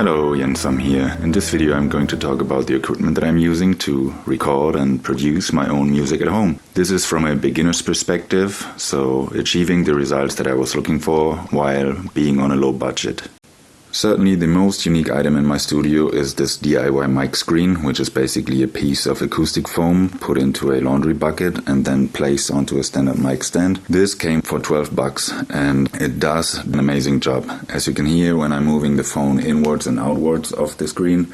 Hello, Jensome here. In this video I'm going to talk about the equipment that I'm using to record and produce my own music at home. This is from a beginner's perspective, so achieving the results that I was looking for while being on a low budget. Certainly the most unique item in my studio is this DIY mic screen, which is basically a piece of acoustic foam put into a laundry bucket and then placed onto a standard mic stand. This came for 12 bucks and it does an amazing job. As you can hear when I'm moving the phone inwards and outwards of the screen,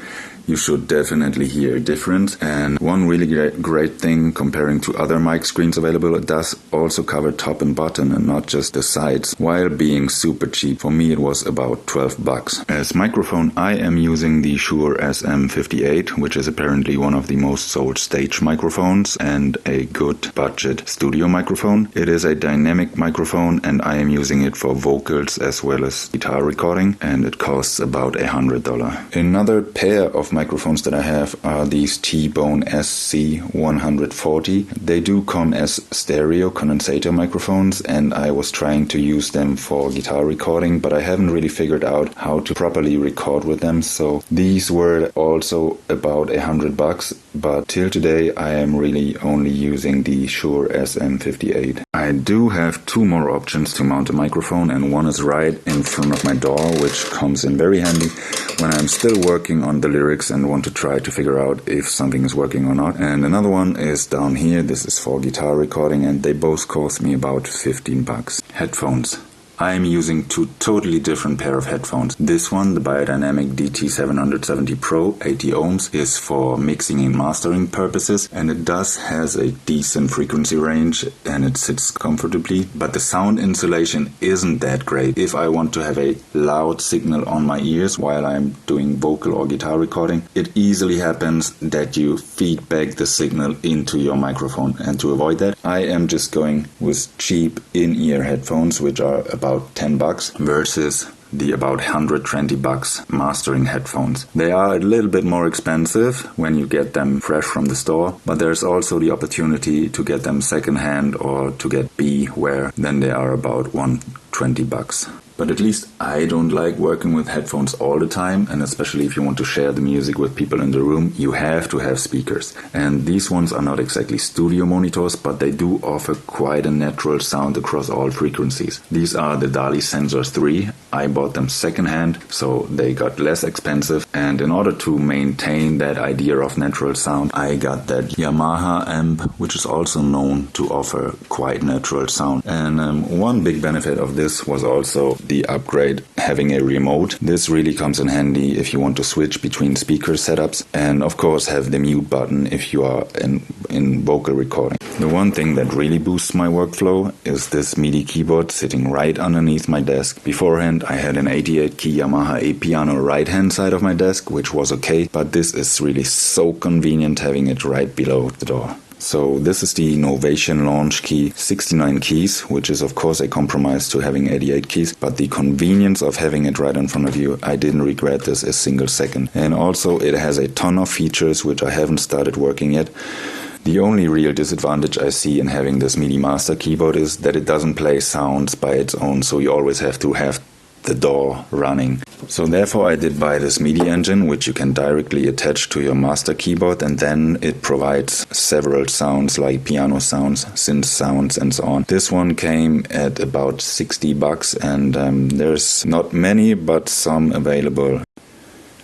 you should definitely hear a difference. And one really great thing comparing to other mic screens available, it does also cover top and bottom and not just the sides, while being super cheap. For me it was about 12 bucks. As microphone I am using the Shure SM58, which is apparently one of the most sold stage microphones and a good budget studio microphone. It is a dynamic microphone and I am using it for vocals as well as guitar recording, and it costs about $100. Another pair of microphones that I have are these t.bone SC140. They do come as stereo condensator microphones and I was trying to use them for guitar recording, but I haven't really figured out how to properly record with them, so these were also about $100, but till today I am really only using the Shure SM58. I do have two more options to mount a microphone, and one is right in front of my door, which comes in very handy when I'm still working on the lyrics and want to try to figure out if something is working or not. And another one is down here. This is for guitar recording and they both cost me about 15 bucks. Headphones. I am using two totally different pair of headphones. This one, the Beyerdynamic DT 770 Pro 80 ohms, is for mixing and mastering purposes, and it does has a decent frequency range and it sits comfortably, but the sound insulation isn't that great. If I want to have a loud signal on my ears while I'm doing vocal or guitar recording, it easily happens that you feedback the signal into your microphone, and to avoid that I am just going with cheap in-ear headphones, which are about 10 bucks versus the about 120 bucks mastering headphones. They are a little bit more expensive when you get them fresh from the store, but there's also the opportunity to get them secondhand or to get B, where then they are about 120 bucks. But at least I don't like working with headphones all the time, and especially if you want to share the music with people in the room, you have to have speakers. And these ones are not exactly studio monitors, but they do offer quite a natural sound across all frequencies. These are the DALI Sensors 3. I bought them secondhand, so they got less expensive. And in order to maintain that idea of natural sound, I got that Yamaha amp, which is also known to offer quite natural sound. And one big benefit of this was also the upgrade having a remote. This really comes in handy if you want to switch between speaker setups, and of course have the mute button if you are in vocal recording. The one thing that really boosts my workflow is this Midi-Keyboard sitting right underneath my desk. Beforehand I had an 88 key Yamaha A piano right hand side of my desk, which was okay, but this is really so convenient having it right below the door. So this is the Novation Launchkey 69 keys, which is of course a compromise to having 88 keys, but the convenience of having it right in front of you, I didn't regret this a single second. And also it has a ton of features which I haven't started working yet. The only real disadvantage I see in having this MIDI master keyboard is that it doesn't play sounds by its own, so you always have to have the DAW running. So therefore I did buy this Midi-Engine, which you can directly attach to your master keyboard, and then it provides several sounds like piano sounds, synth sounds and so on. This one came at about 60 bucks and there's not many but some available.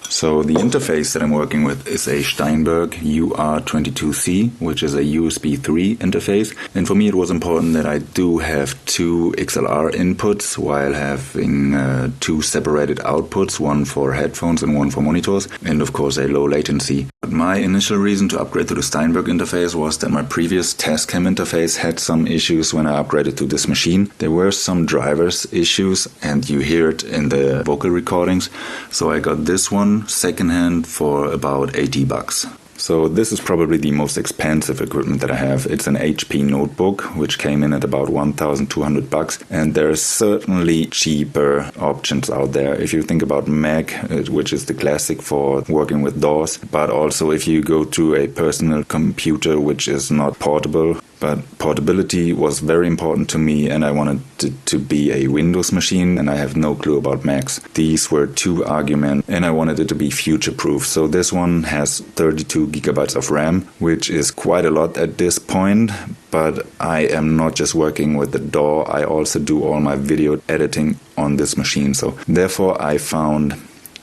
So the interface that I'm working with is a Steinberg UR22C, which is a USB 3 interface. And for me it was important that I do have two XLR inputs while having two separated outputs, one for headphones and one for monitors, and of course a low latency. But my initial reason to upgrade to the Steinberg interface was that my previous Tascam interface had some issues when I upgraded to this machine. There were some drivers issues and you hear it in the vocal recordings. So I got this one secondhand for about 80 bucks. So this is probably the most expensive equipment that I have. It's an HP notebook, which came in at about 1,200 bucks, and there's certainly cheaper options out there. If you think about Mac, which is the classic for working with DAWs, but also if you go to a personal computer which is not portable, But portability was very important to me, and I wanted it to be a Windows machine, and I have no clue about Macs. These were two arguments, and I wanted it to be future-proof. So this one has 32 gigabytes of RAM, which is quite a lot at this point. But I am not just working with the DAW, I also do all my video editing on this machine. So therefore I found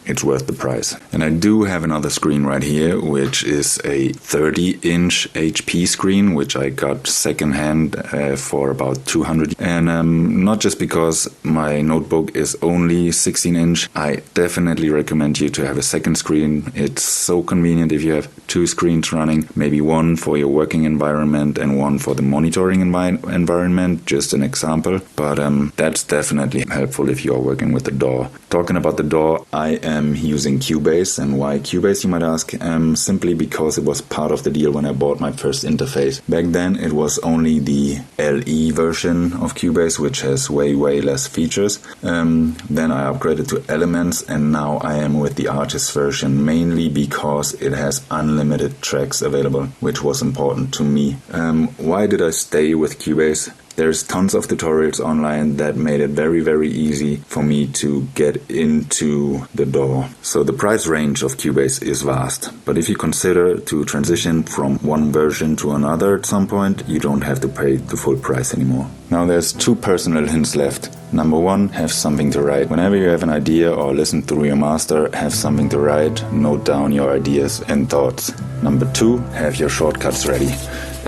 it's worth the price. And I do have another screen right here, which is a 30-inch HP screen, which I got secondhand for about 200. And not just because my notebook is only 16-inch, I definitely recommend you to have a second screen. It's so convenient if you have two screens running, maybe one for your working environment and one for the monitoring environment, just an example. But that's definitely helpful if you are working with the DAW. Talking about the DAW, I am using Cubase. And why Cubase, you might ask? Simply because it was part of the deal when I bought my first interface. Back then it was only the LE version of Cubase, which has way less features. Then I upgraded to Elements, and now I am with the Artist version, mainly because it has unlimited tracks available, which was important to me. Why did I stay with Cubase? There's tons of tutorials online that made it very easy for me to get into the DAW. So the price range of Cubase is vast, but if you consider to transition from one version to another at some point, you don't have to pay the full price anymore. Now there's two personal hints left. Number one, have something to write. Whenever you have an idea or listen through your master, have something to write, note down your ideas and thoughts. Number two, have your shortcuts ready.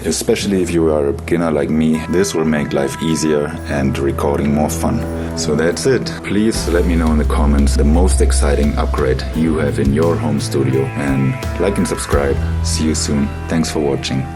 Especially if you are a beginner like me, this will make life easier and recording more fun. So that's it. Please let me know in the comments the most exciting upgrade you have in your home studio, and like and subscribe. See you soon. Thanks for watching.